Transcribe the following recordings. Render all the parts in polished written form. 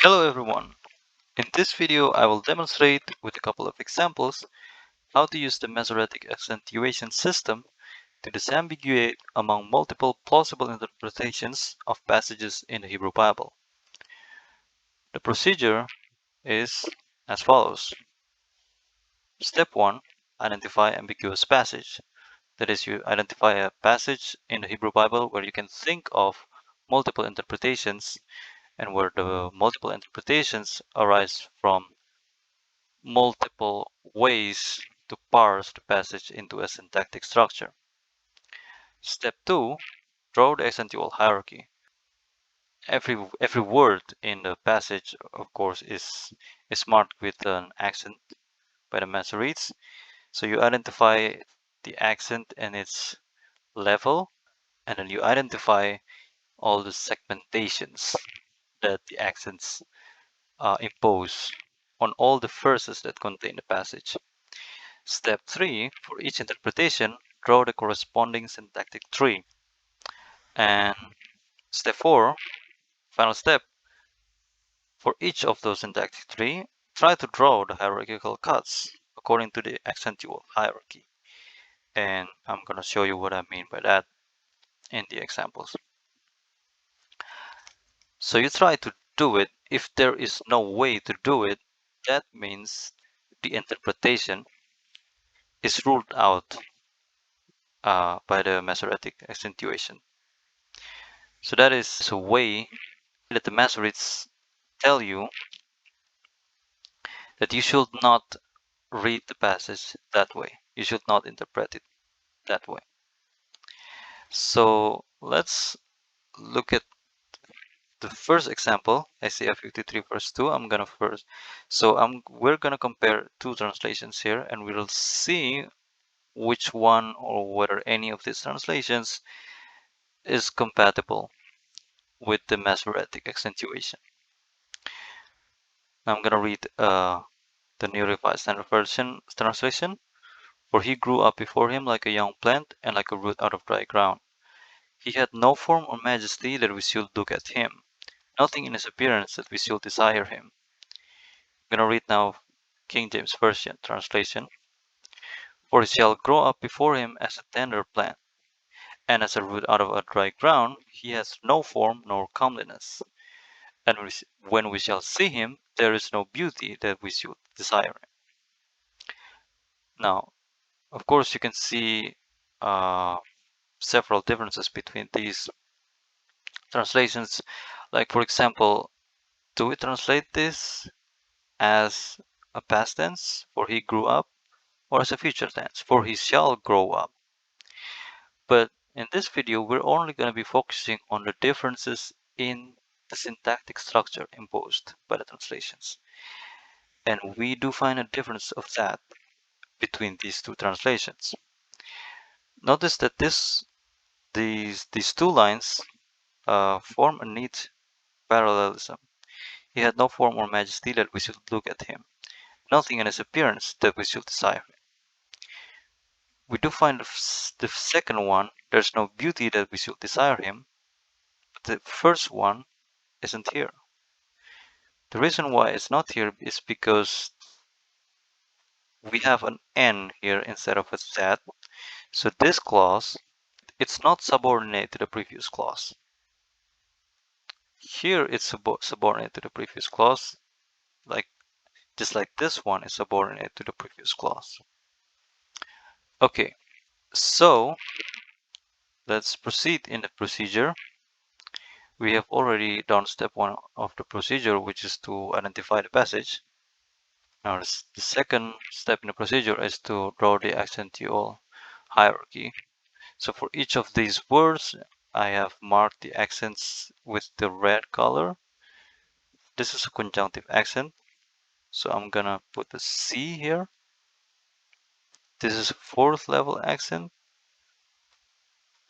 Hello everyone. In this video I will demonstrate with a couple of examples how to use the Masoretic accentuation system to disambiguate among multiple plausible interpretations of passages in the Hebrew Bible. The procedure is as follows. Step 1. Identify ambiguous passage. That is, you identify a passage in the Hebrew Bible where you can think of multiple interpretations and where the multiple interpretations arise from multiple ways to parse the passage into a syntactic structure. Step 2. Draw the accentual hierarchy. Every word in the passage, of course, is marked with an accent by the Masoretes. So you identify the accent and its level, and then you identify all the segmentations that the accents impose on all the verses that contain the passage. Step 3. For each interpretation, draw the corresponding syntactic tree. And step 4, final step, for each of those syntactic tree, try to draw the hierarchical cuts according to the accentual hierarchy. And I'm going to show you what I mean by that in the examples. So you try to do it. If there is no way to do it, that means the interpretation is ruled out by the Masoretic accentuation. So that is a way that the Masoretes tell you that you should not read the passage that way. You should not interpret it that way. So let's look at the first example, Isaiah 53 verse 2. We're gonna compare two translations here, and we'll see which one or whether any of these translations is compatible with the Masoretic accentuation. Now I'm gonna read the New Revised Standard Version translation. For he grew up before him like a young plant and like a root out of dry ground. He had no form or majesty that we should look at him, nothing in his appearance that we should desire him. I'm going to read now King James Version translation. For he shall grow up before him as a tender plant, and as a root out of a dry ground. He has no form nor comeliness. And when we shall see him, there is no beauty that we should desire him. Now, of course, you can see several differences between these translations. Like, for example, do we translate this as a past tense, for he grew up, or as a future tense, for he shall grow up? But in this video, we're only going to be focusing on the differences in the syntactic structure imposed by the translations. And we do find a difference of that between these two translations. Notice that these two lines form a neat parallelism. He had no form or majesty that we should look at him, nothing in his appearance that we should desire him. We do find the second one, there's no beauty that we should desire him, but the first one isn't here. The reason why it's not here is because we have an N here instead of a Z. So this clause, it's not subordinate to the previous clause. Here it's subordinate to the previous clause, just like this one is subordinate to the previous clause. Okay, so let's proceed in the procedure. We have already done step 1 of the procedure, which is to identify the passage. Now the second step in the procedure is to draw the accentual hierarchy. So for each of these words, I have marked the accents with the red color. This is a conjunctive accent, so I'm gonna put a C here. This is a 4th level accent.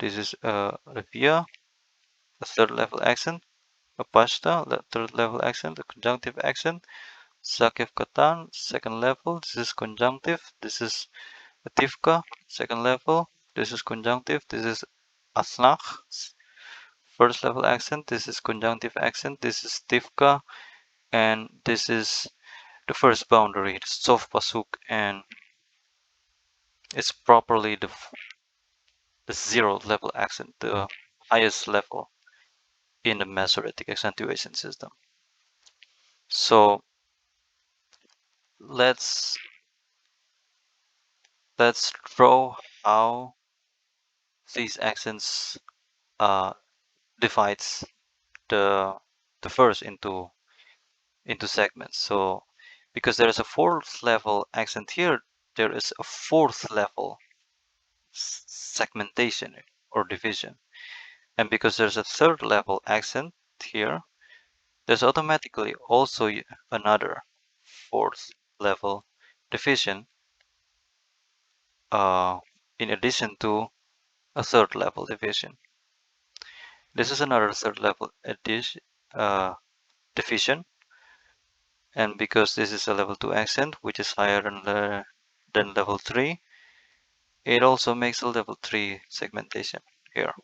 This is a revia, a 3rd level accent, a pashta, 3rd level accent, a conjunctive accent, Zakif Katan, 2nd level. This is conjunctive. This is Atifka, 2nd level. This is conjunctive. This is Asnach, 1st level accent. This is conjunctive accent. This is Tifka and this is the first boundary, the soft pasuk, and it's properly the 0th level accent, the highest level in the Masoretic accentuation system. So let's draw how these accents divides the verse into segments. So because there is a 4th level accent here, there is a 4th level segmentation or division. And because there's a 3rd level accent here, there's automatically also another 4th level division in addition to a 3rd level division. This is another 3rd level division, and because this is a level 2 accent, which is higher than level 3, it also makes a level 3 segmentation here,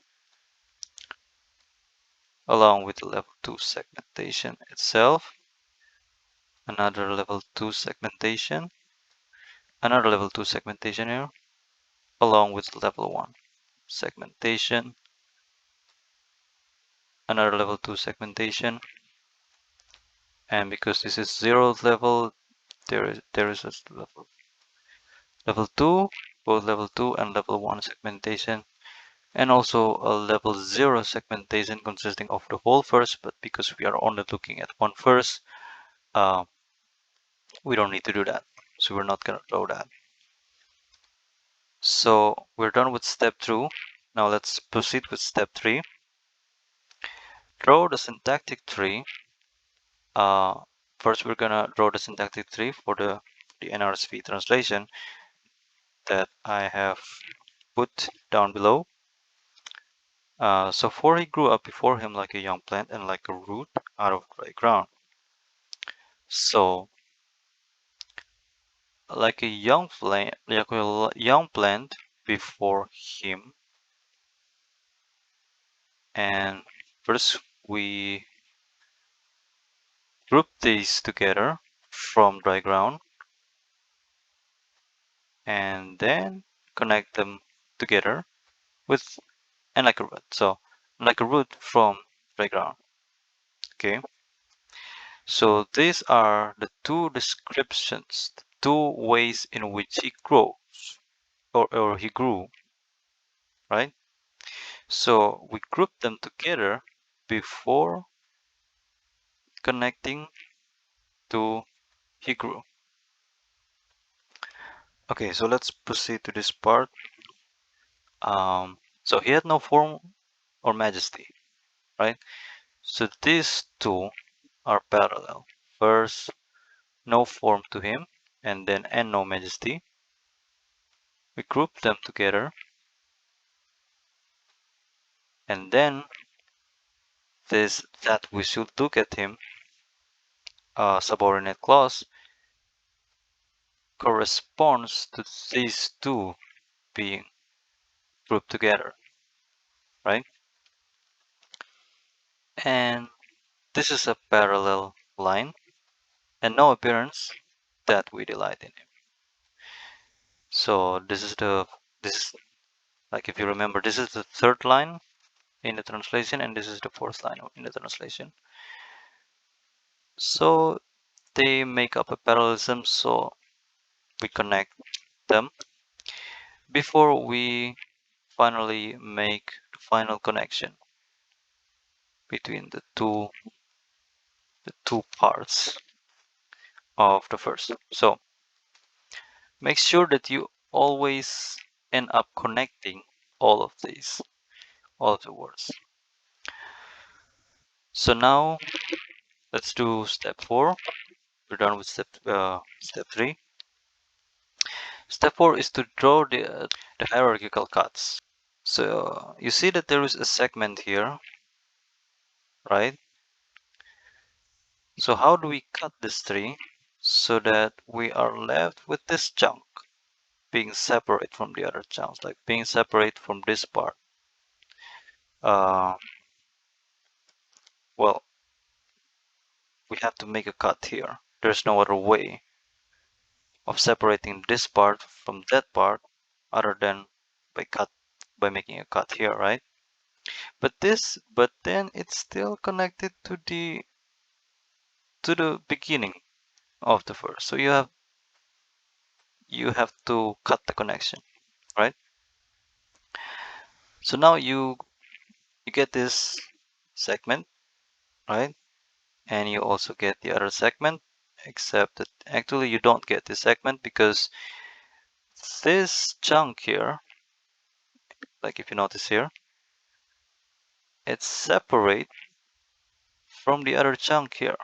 along with the level 2 segmentation itself, another level 2 segmentation, another level 2 segmentation here, along with level 1 segmentation, another level 2 segmentation, and because this is 0th level, there is a level 2, both level 2 and level 1 segmentation, and also a level 0 segmentation consisting of the whole verse, but because we are only looking at one verse, we don't need to do that, so we're not going to draw that. So we're done with step 2. Now let's proceed with step 3. Draw the syntactic tree. First we're gonna draw the syntactic tree for the NRSV translation that I have put down below. So for he grew up before him like a young plant and like a root out of dry ground. So like a young plant before him, and first we group these together from dry ground and then connect them together with and like a root. So like a root from dry ground. Okay. So these are the two descriptions, the two ways in which he grows or he grew, right? So we group them together before connecting to he grew. Okay, so let's proceed to this part. So he had no form or majesty, right? So these two are parallel. First, no form to him, and then and no majesty. We group them together, and then this that we should look at him, subordinate clause, corresponds to these two being grouped together, right? And this is a parallel line, and no appearance that we delight in him. So this is like, if you remember, this is the 3rd line in the translation, and this is the 4th line in the translation. So they make up a parallelism, so we connect them before we finally make the final connection between the two parts of the verse. So make sure that you always end up connecting all of the words. So now let's do step 4. We're done with step 3. Step 4 is to draw the hierarchical cuts. So you see that there is a segment here, right? So how do we cut this tree so that we are left with this chunk being separate from the other chunks, like being separate from this part? Well, we have to make a cut here. There's no other way of separating this part from that part other than by making a cut here, right? But then it's still connected to the beginning of the verse. So you have to cut the connection, right? So now you get this segment, right? And you also get the other segment, except that actually you don't get this segment because this chunk here, like if you notice here, it's separate from the other chunk here.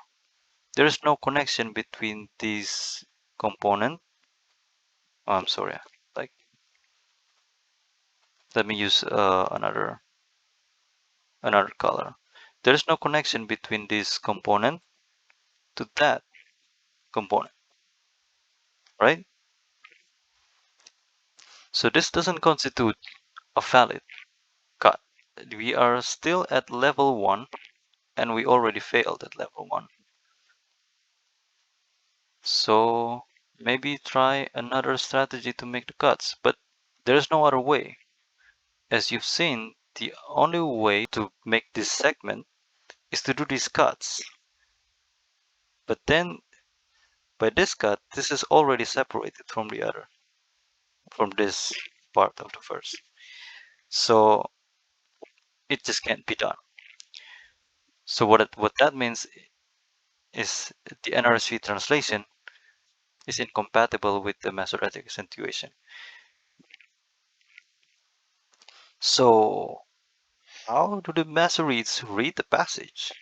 There is no connection between these component. Oh, I'm sorry. Like, let me use another color. There is no connection between this component to that component, right? So this doesn't constitute a valid cut. We are still at level 1 and we already failed at level 1. So maybe try another strategy to make the cuts, but there's no other way. As you've seen, the only way to make this segment is to do these cuts. But then by this cut, this is already separated from the other, from this part of the verse. So it just can't be done. So what that means is the NRSV translation is incompatible with the Masoretic accentuation. So how do the Masoretes read the passage?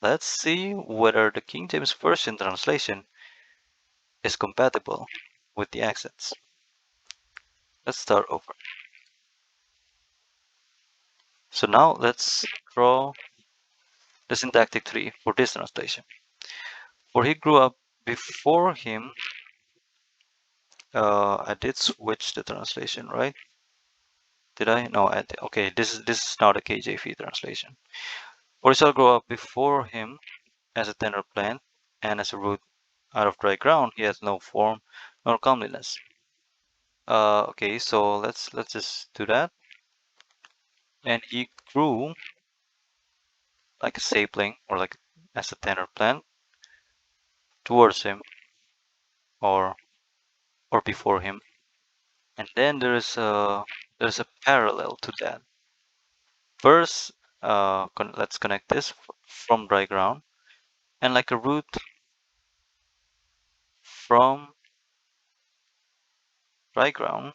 Let's see whether the King James Version translation is compatible with the accents. Let's start over. So now let's draw the syntactic tree for this translation. For he grew up before him. I did switch the translation, right? Did I? No, okay, this is now the KJV translation. For he shall grow up before him as a tender plant, and as a root out of dry ground. He has no form nor comeliness. Okay, so let's just do that. And he grew like a sapling, or like as a tender plant, towards him, or before him. And then there's a parallel to that. First, let's connect this from dry ground, and like a root from dry ground,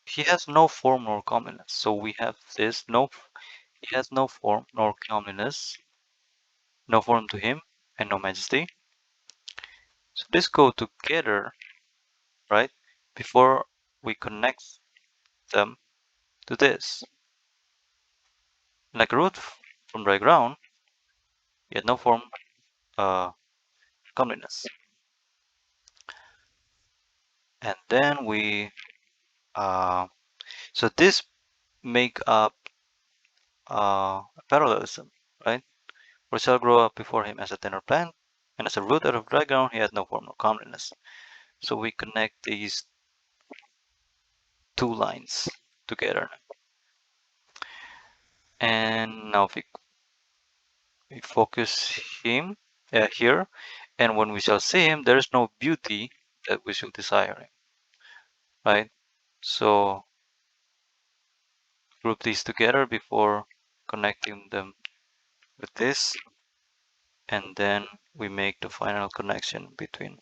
he has no form nor comeliness. So we have this he has no form nor comeliness, no form to him, and no majesty. So this go together, right? Before we connect them to this. Like a root from dry ground, he had no form, comeliness. And then we, so this make up parallelism, right? For shall grow up before him as a tender plant, and as a root out of dry ground, he has no form of comeliness. So we connect these two lines together. And now if we focus him here, and when we shall see him, there is no beauty that we should desire him, right? So group these together before connecting them with this, and then we make the final connection between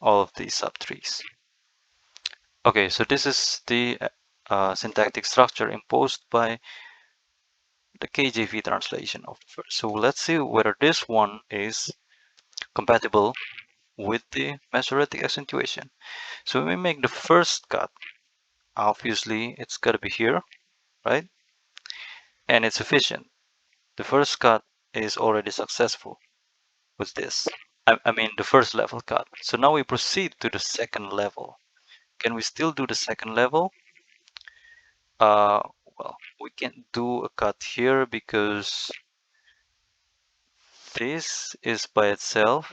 all of these subtrees. Okay, so this is the syntactic structure imposed by the KJV translation of the verse. So let's see whether this one is compatible with the Masoretic accentuation. So when we make the first cut, obviously it's got to be here, right? And it's efficient. The first cut is already successful with this. I mean the first level cut. So now we proceed to the second level. Can we still do the second level? Well, we can't do a cut here because this is by itself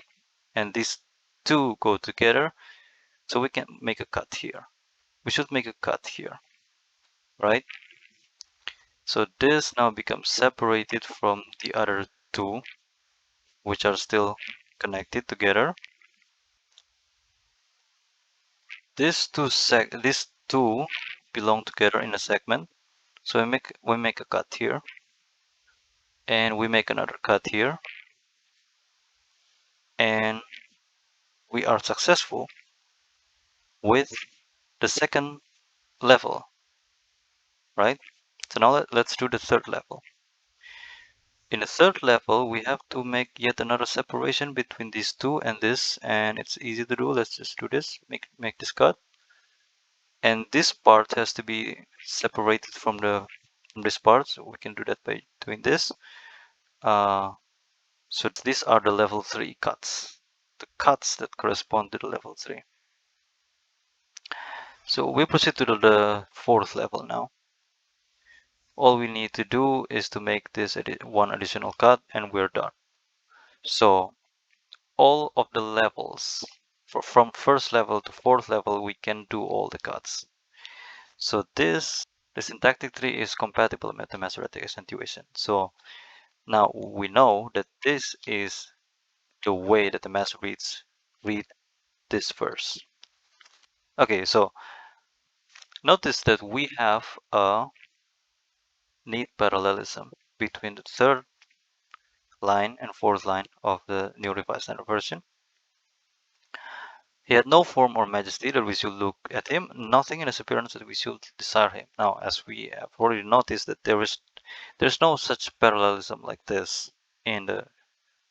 and these two go together, so we can make a cut here. We should make a cut here, right? So this now becomes separated from the other two, which are still connected together. These two belong together in a segment. So we make a cut here, and we make another cut here, and we are successful with the second level, right? So now let's do the third level. In the third level, we have to make yet another separation between these two and this, and it's easy to do. Let's just do this, make this cut. And this part has to be separated from this part, so we can do that by doing this. So these are the level 3 cuts, the cuts that correspond to the level 3. So we proceed to the fourth level now. All we need to do is to make this one additional cut and we're done. So all of the levels, from first level to fourth level, we can do all the cuts. So the syntactic tree is compatible with the Masoretic accentuation. So now we know that this is the way that the Masoretes read this verse. Okay, so notice that we have a neat parallelism between the third line and fourth line of the New Revised Standard Version. He had no form or majesty that we should look at him, nothing in his appearance that we should desire him. Now, as we have already noticed, that there's no such parallelism like this in the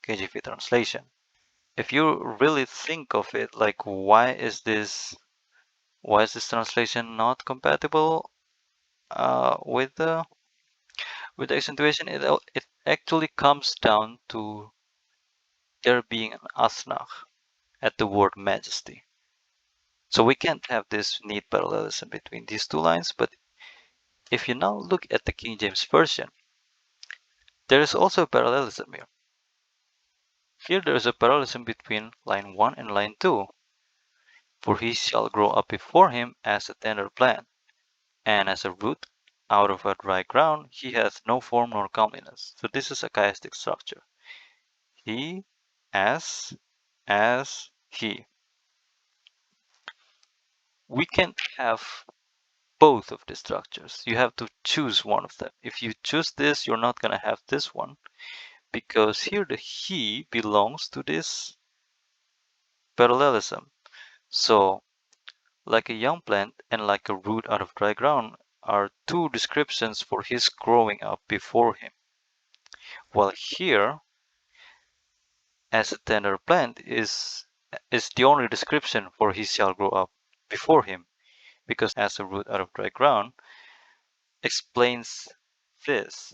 KJV translation. If you really think of it, like why is this translation not compatible with the accentuation? It actually comes down to there being an asnach at the word majesty. So we can't have this neat parallelism between these two lines, but if you now look at the King James Version, there is also a parallelism here. Here there is a parallelism between line 1 and line 2. For he shall grow up before him as a tender plant, and as a root out of a dry ground, he hath no form nor comeliness. So this is a chiastic structure. He, as, he. We can't have both of the structures. You have to choose one of them. If you choose this, you're not going to have this one, because here the he belongs to this parallelism. So, like a young plant and like a root out of dry ground are two descriptions for his growing up before him. While here, as a tender plant is the only description for he shall grow up before him, because as a root out of dry ground explains his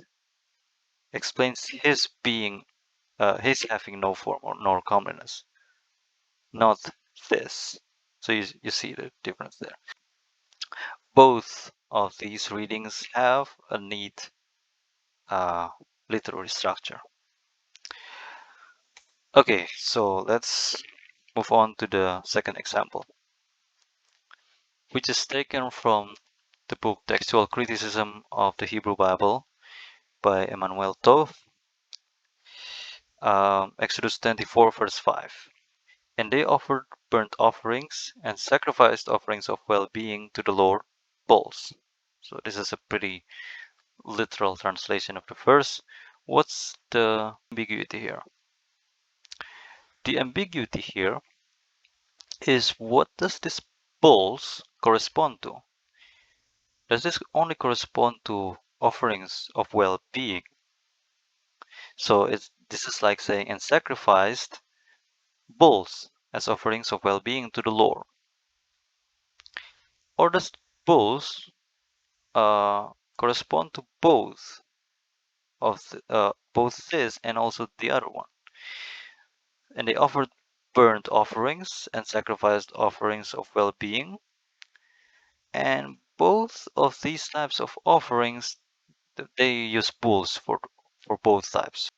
being, his having no form or nor comeliness, not this. So you see the difference there. Both of these readings have a neat literary structure. Okay, so let's move on to the second example, which is taken from the book Textual Criticism of the Hebrew Bible by Emmanuel Tov, Exodus 24, verse 5. And they offered burnt offerings and sacrificed offerings of well-being to the Lord, bulls. So this is a pretty literal translation of the verse. What's the ambiguity here? The ambiguity here is, what does this bulls correspond to? Does this only correspond to offerings of well-being? So this is like saying, and sacrificed bulls as offerings of well-being to the Lord. Or does bulls correspond to both of both this and also the other one? And they offered burnt offerings and sacrificed offerings of well-being, and both of these types of offerings, they use bulls for both types.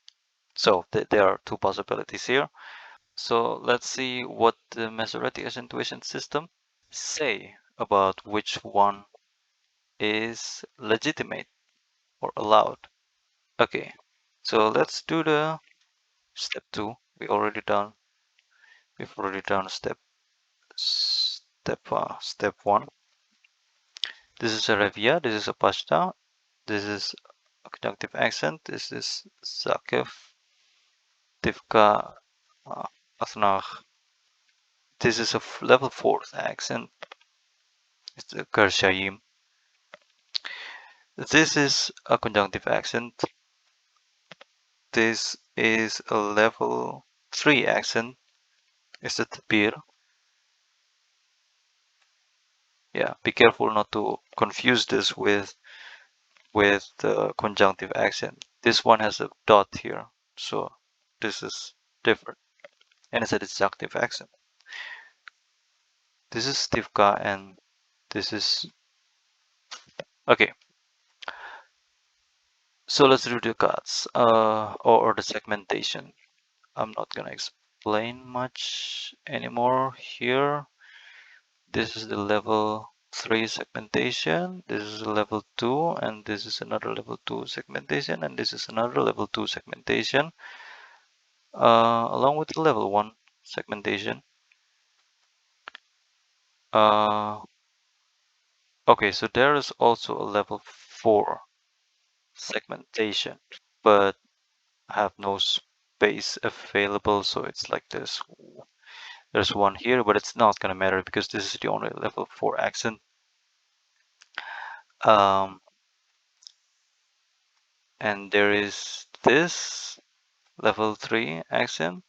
So there are two possibilities here. So let's see what the Masoretic accentuation system say about which one is legitimate or allowed. Okay, so let's do the step 2. We've already done step 1. This is a revia, this is a pashta, this is a conjunctive accent, this is zakef, tivka, asnach. This is a level 4th accent. It's the kershayim. This is a conjunctive accent. This is a level 3 accent. It's the tapir. Yeah, be careful not to confuse this with the conjunctive accent. This one has a dot here, so this is different. And it's a disjunctive accent. This is stivka and this is okay. So let's do the cuts or the segmentation. I'm not gonna explain much anymore here. This is the level 3 segmentation, this is a level 2, and this is another level 2 segmentation, and this is another level 2 segmentation, along with the level 1 segmentation. Okay, so there is also a level 4 segmentation, but I have no space available, so it's like this. There's one here, but it's not gonna matter because this is the only level 4 accent. And there is this level 3 accent.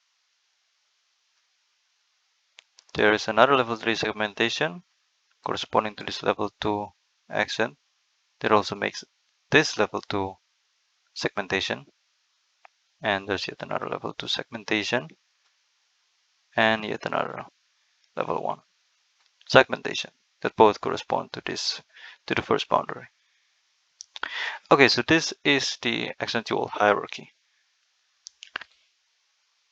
There is another level 3 segmentation corresponding to this level 2 accent that also makes this level 2 segmentation. And there's yet another level 2 segmentation and yet another level 1 segmentation that both correspond to the first boundary. Okay, so this is the accentual hierarchy.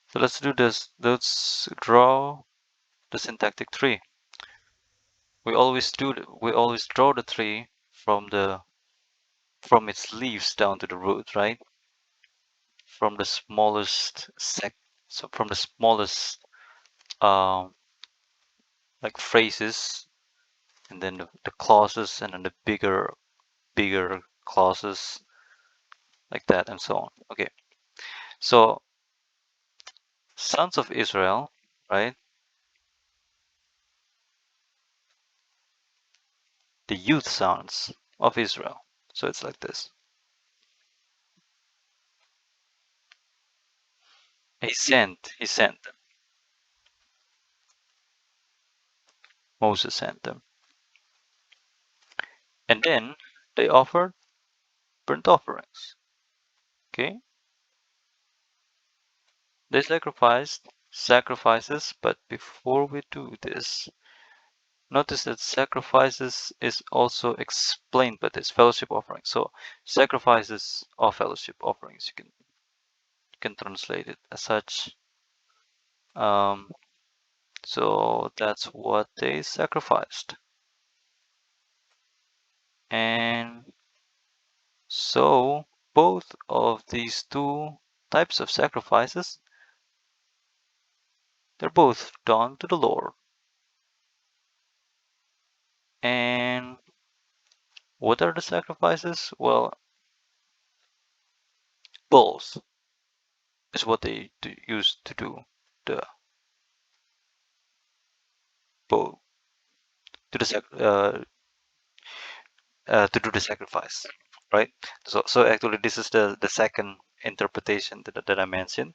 So let's do this. Let's draw the syntactic tree. We always draw the tree from its leaves down to the root, right? From the smallest so from the smallest like phrases, and then the clauses, and then the bigger clauses, like that, and so on. Okay, so sons of Israel, right? The youth sons of Israel. So it's like this. He sent them. Moses sent them. And then they offered burnt offerings. Okay? They sacrificed sacrifices, but before we do this, notice that sacrifices is also explained by this fellowship offering. So sacrifices are fellowship offerings. You can translate it as such. So that's what they sacrificed. And so both of these two types of sacrifices, they're both done to the Lord. And what are the sacrifices? Well, bulls is what they use to do the bull to do the sacrifice, right? So actually, this is the second interpretation that I mentioned.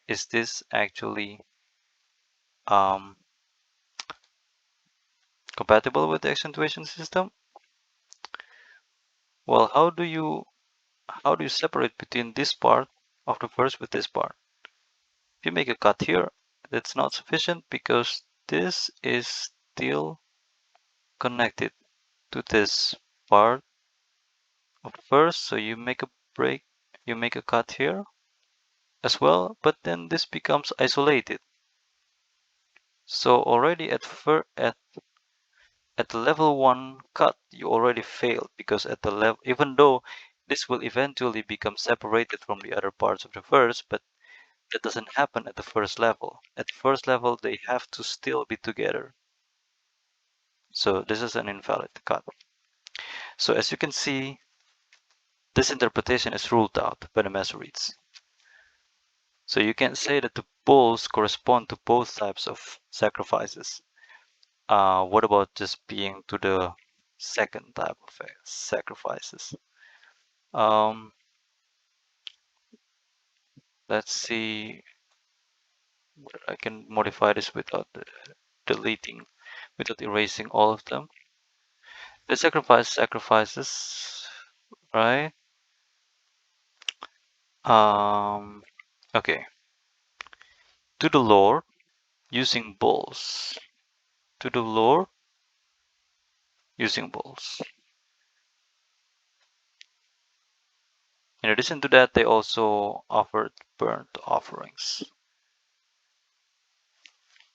Is this actually compatible with the accentuation system? Well, how do you separate between this part of the verse with this part? If you make a cut here, that's not sufficient because this is still connected to this part of the verse. So you make a break, you make a cut here, as well, but then this becomes isolated. So already at the level 1 cut, you already failed, because at the level, even though this will eventually become separated from the other parts of the verse, but that doesn't happen at the first level. At the first level, they have to still be together. So this is an invalid cut. So as you can see, this interpretation is ruled out by the Masoretes. So you can say that the bulls correspond to both types of sacrifices. What about just being to the second type of sacrifices? Um, let's see whether I can modify this without deleting, without erasing all of them. The sacrifices, right? Um, okay. To the Lord using bulls. To the Lord using bulls. In addition to that, they also offered burnt offerings.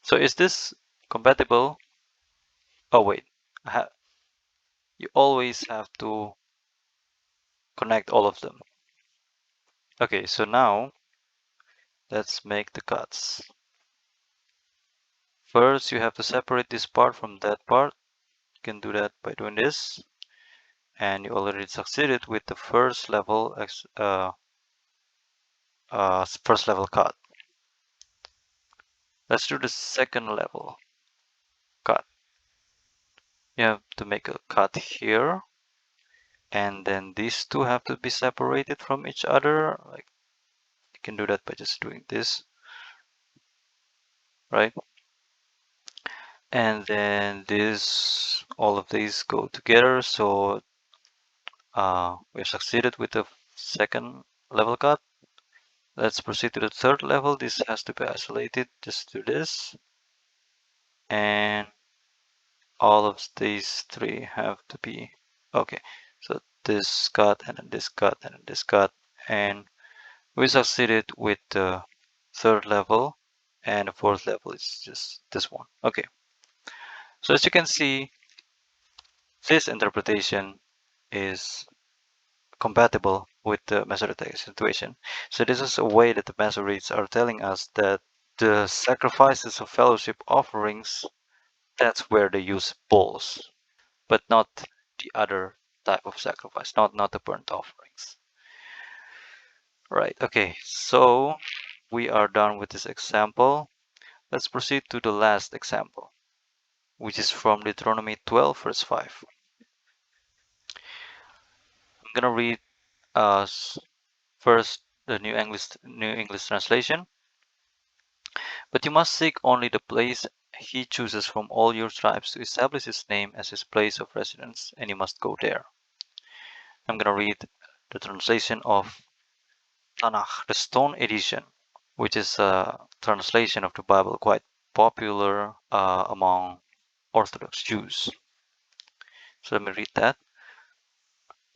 So is this compatible? Oh wait, you always have to connect all of them. Okay, so now let's make the cuts. First, you have to separate this part from that part. You can do that by doing this. And you already succeeded with the first level cut. Let's do the second level cut. You have to make a cut here, and then these two have to be separated from each other. Like, you can do that by just doing this, right? And then all of these go together. So we've succeeded with the second level cut. Let's proceed to the third level. This has to be isolated. Just do this, and all of these three have to be okay. So this cut, and then this cut, and then this cut, and we succeeded with the third level, and the fourth level is just this one. Okay, so as you can see, this interpretation is compatible with the Masoretic situation. So this is a way that the Masoretes are telling us that the sacrifices of fellowship offerings, that's where they use bulls, but not the other type of sacrifice, not the burnt offerings. Right, okay, so we are done with this example. Let's proceed to the last example, which is from Deuteronomy 12, verse 5. I'm gonna read first the New English translation. But you must seek only the place he chooses from all your tribes to establish his name as his place of residence, and you must go there. I'm gonna read the translation of Tanakh, the Stone Edition, which is a translation of the Bible quite popular among Orthodox Jews. So let me read that.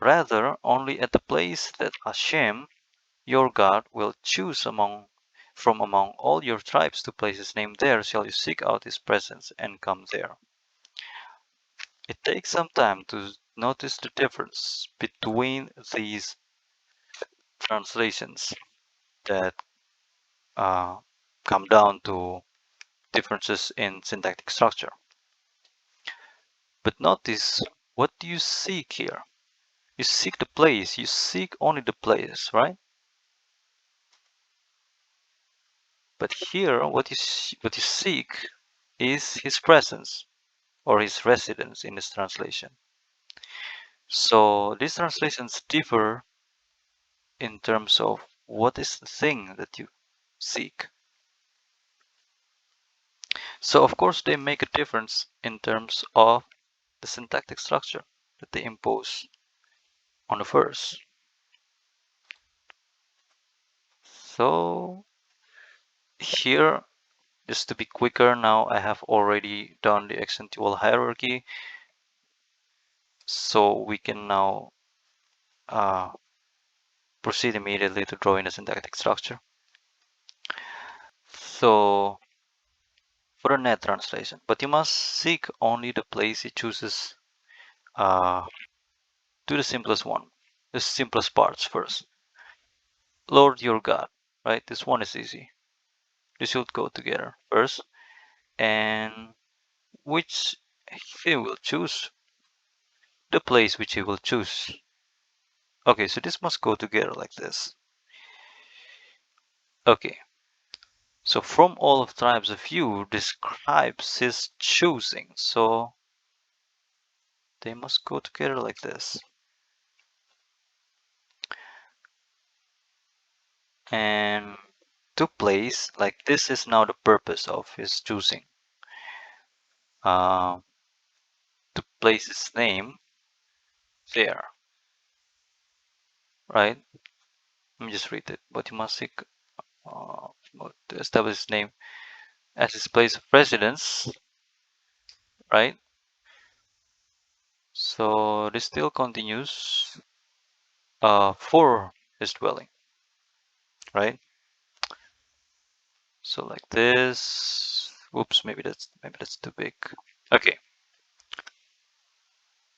Rather, only at the place that Hashem, your God, will choose from among all your tribes to place his name there shall you seek out his presence and come there. It takes some time to notice the difference between these translations that come down to differences in syntactic structure. But notice, what do you seek here? You seek the place, you seek only the place, right? But here, what you seek is his presence or his residence in this translation. So these translations differ in terms of what is the thing that you seek. So of course they make a difference in terms of the syntactic structure that they impose on the verse. So here, just to be quicker now, I have already done the accentual hierarchy. So we can now proceed immediately to drawing the syntactic structure. So for a net translation, but you must seek only the place he chooses to the simplest one, the simplest parts first. Lord your God, right? This one is easy. This should go together first, and which he will choose, the place which he will choose. Okay, so this must go together like this. Okay, so from all of tribes of you describes his choosing, so they must go together like this. And to place, like this is now the purpose of his choosing. Uh, to place his name there, right? Let me just read it. But you must seek to establish his name as his place of residence, right? So this still continues for his dwelling, right? So like this. Oops, maybe that's too big. Okay.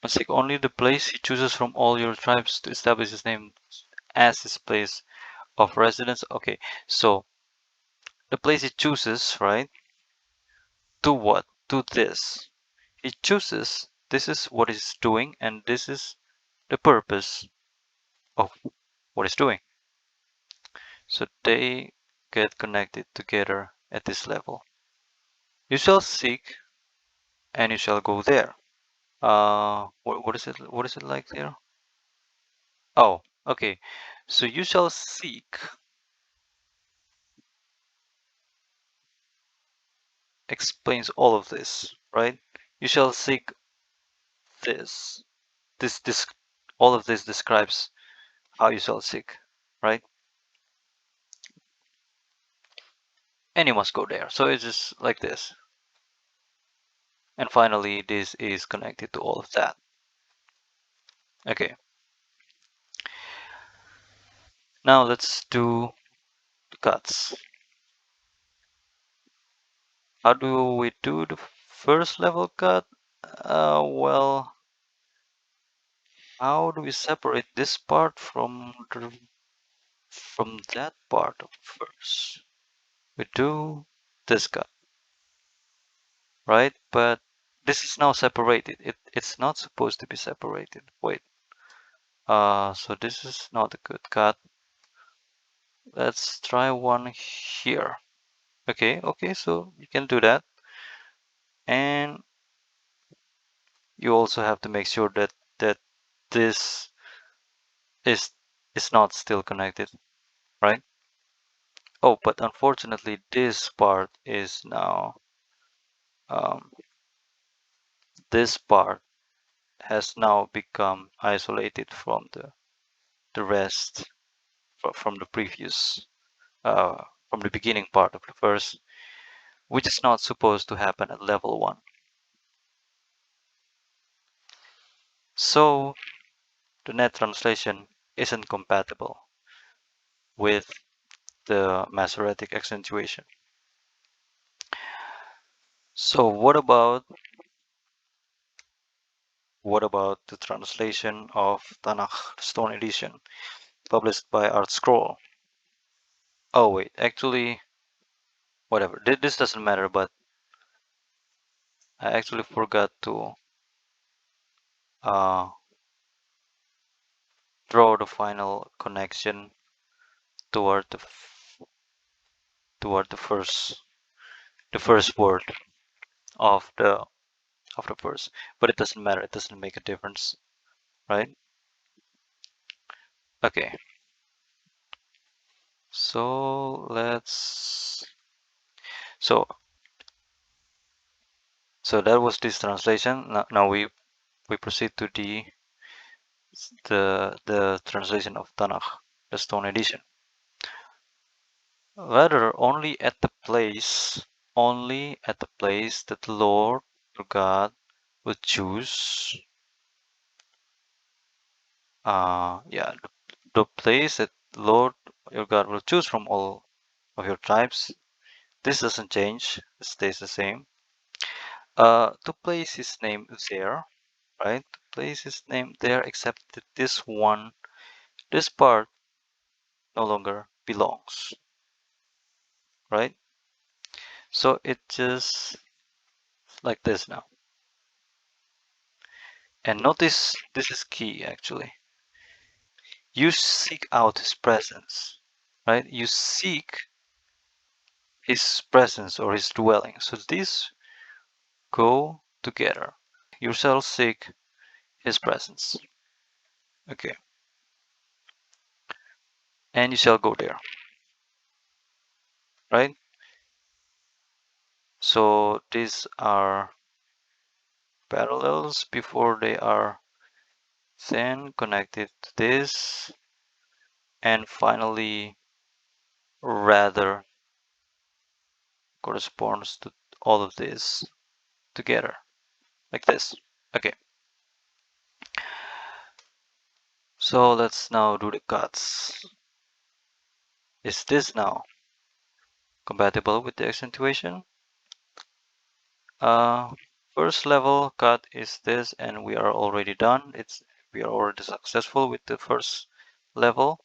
Must seek only the place he chooses from all your tribes to establish his name as his place of residence. Okay, so the place he chooses, right? To what? To this. He chooses, this is what he's doing, and this is the purpose of what he's doing. So they get connected together at this level. You shall seek and you shall go there. What is it? What is it like there? Oh, okay. So you shall seek explains all of this, right? You shall seek this. This all of this describes how you shall seek, right? And you must go there. So it's just like this. And finally, this is connected to all of that. Okay. Now let's do the cuts. How do we do the first level cut? Well, how do we separate this part from that part first? We do this cut, right? But this is now separated. It's not supposed to be separated. Wait. So this is not a good cut. Let's try one here. Okay, so you can do that. And you also have to make sure that this is not still connected, right? Oh, but unfortunately this part is now um, this part has now become isolated from the rest from the previous from the beginning part of the verse, which is not supposed to happen at level 1. So the net translation isn't compatible with the Masoretic accentuation. So what about the translation of Tanakh Stone Edition published by Art Scroll? Oh wait, actually, whatever. This doesn't matter, but I actually forgot to uh, draw the final connection toward toward the first word of the verse. But it doesn't matter. It doesn't make a difference, right? Okay. So let's so so that was this translation. Now we proceed to the translation of Tanakh, the Stone Edition. Rather, only at the place that the Lord your God will choose. Yeah, the place that the Lord your God will choose from all of your tribes. This doesn't change, it stays the same. To place his name there, right? To place his name there, except that this part no longer belongs, right? So it just like this now. And notice this is key actually. You seek out his presence, right? You seek his presence or his dwelling. So these go together. You shall seek his presence. Okay. And you shall go there, right? So these are parallels before they are then connected to this, and finally rather corresponds to all of this together like this. Okay, so let's now do the cuts. Is this now compatible with the accentuation? First level cut is this, and we are already done. We are already successful with the first level.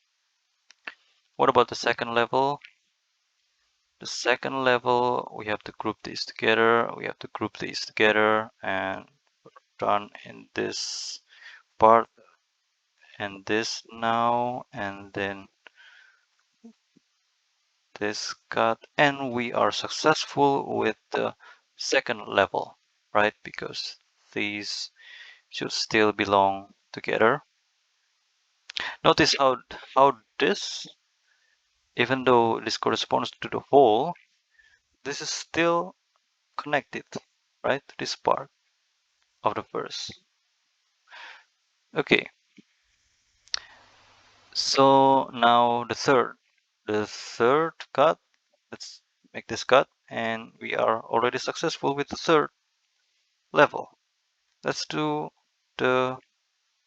What about the second level? The second level, we have to group these together. We have to group these together and run in this part and this now, and then this cut, and we are successful with the second level, right? Because these should still belong together. Notice how this, even though this corresponds to the whole, this is still connected, right, to this part of the verse. Okay, so now the third cut, let's make this cut, and we are already successful with the third level. Let's do the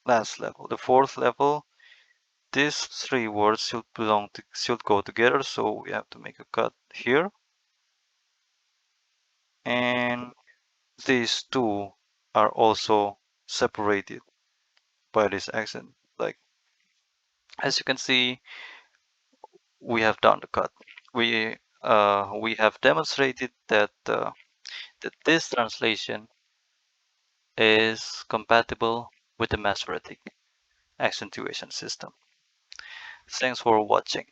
last level, the fourth level. These three words should go together, so we have to make a cut here, and these two are also separated by this accent. Like, as you can see, we have done the cut. We have demonstrated that that this translation is compatible with the Masoretic accentuation system. Thanks for watching.